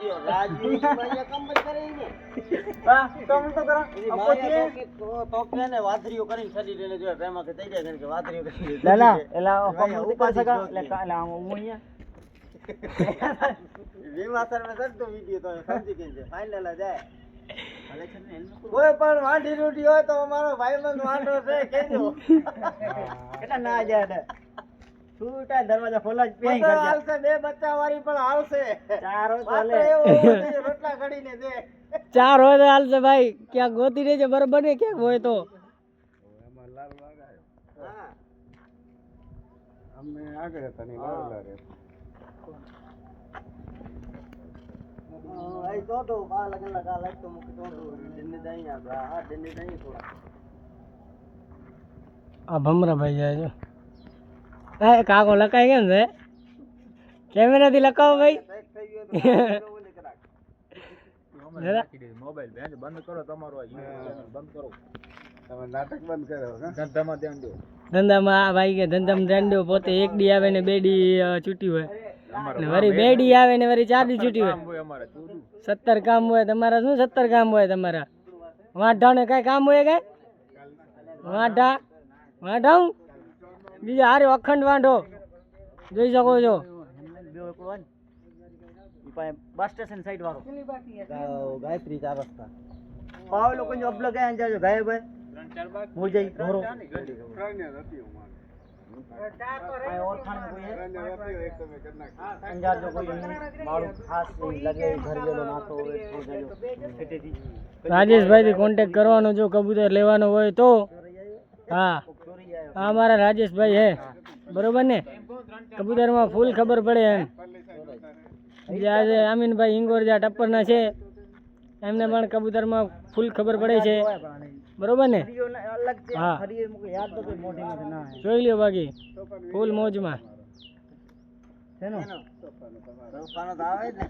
video રાજવી અહીંયા કમ મત કરે ને હા કમ તો કરો એની માયા તો કે ને વાદરીઓ કરીને છડી દેને જો પ્રેમા કે થઈ જાય કે વાદરીઓ કરી ના ના એલા કમ ઉપર સકા એટલે કાલા હું અહીંયા વિમાતર મે સડતો વિડિયો તો સમજી કે છે ફાઇનલ જાય કોઈ પણ વાંઢી રોટી હોય તો અમારો ભાઈબંધ વાંઢો છે કહેજો કેટલા ના જાય છૂટા દરવાજા ખોલા જ પેઈ બધા કરજા હાલશે બે બચ્ચા વાળી પણ હાલશે ચારો તો માત્ર હાલે એવો હોવો જોઈએ, રોટલા ઘડીને દે ચાર હોય તો હાલશે ભાઈ ક્યાં ગોતી રહેજે બરોબર ને ક્યાંક હોય તો હા અમે આગળ હતા ને લાડલા રે આઈ તો બા લગા લાગતો મુકી તો દિને દઈ આ હા દિને દઈ થોડા આ ભમરા ભાઈ જાય છે એ કાકો લકાઈ કેમ છે કેમેરાથી લકાવો ભાઈ સેટ થઈ ગયો તો ઓલે કરાક મોબાઈલ બેન બંધ કરો તમારો આ YouTube બંધ કરો તમે નાટક બંધ કરો ધંધામાં ધ્યાન દો ધંધામાં આ ભાઈ કે ધંધામાં ધ્યાન દો પોતે એક ડી આવે ને બે ડી છૂટી હોય ને વરી બે ડી આવે ને વરી 4 ડી છૂટી હોય અમારે 70 કામ હોય તમારા શું 70 કામ હોય તમારા વાંઢા ને કઈ કામ હોય કઈ વાંઢા બીજા હારે અખંડ વાંઢો જોઈ શકો છો બસ સ્ટેશન સાઈડ વાળો ગાયત્રી 4 રસ્તા પાવ લોકો જો અબલો ક્યાં જાજો ગાય ભાઈ મોજાઈ ધોરો આ ઓળખાણ કોઈ હે અંજાર જો કોઈ મારું ખાસ લગે ઘર જેલો નાતો હોય તો જજો ખેતેથી રાજેશભાઈ થી કોન્ટેક્ટ કરવાનો જો કબૂતર લેવાનો હોય તો હા આ અમારા રાજેશભાઈ હે બરોબર ને કબૂતર માં ફૂલ ખબર પડે એમ જે આજે અમીનભાઈ હિંગોરજા ટપ્પર ના છે એમને પણ કબૂતર માં ફૂલ ખબર પડે છે બરોબર ને હા જોઈ લ્યો બાકી ફૂલ મોજમાં આવે ને